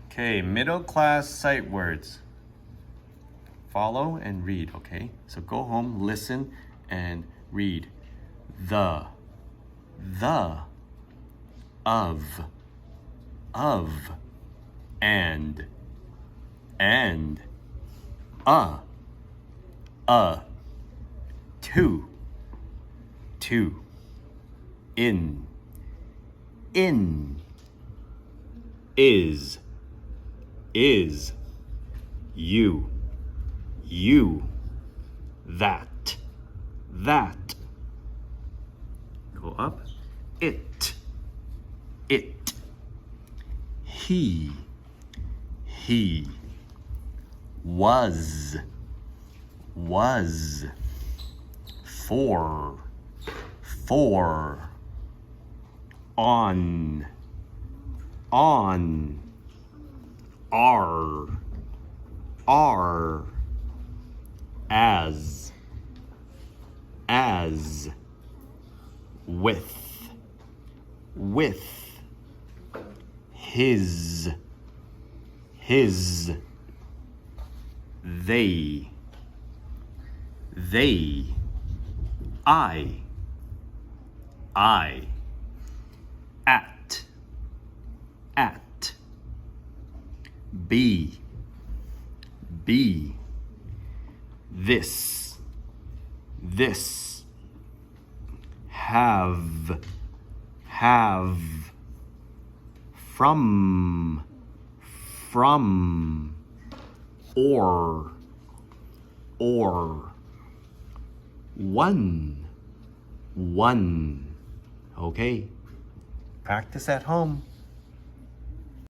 Okay, middle class sight words. Follow and read, okay? So go home, listen, and read. The, of, and, a, to, in, is, you, that, go up, it, he, was, for, on, are, as, with, his, they, I, at, be, this, have, from, or, one. Okay, practice at home.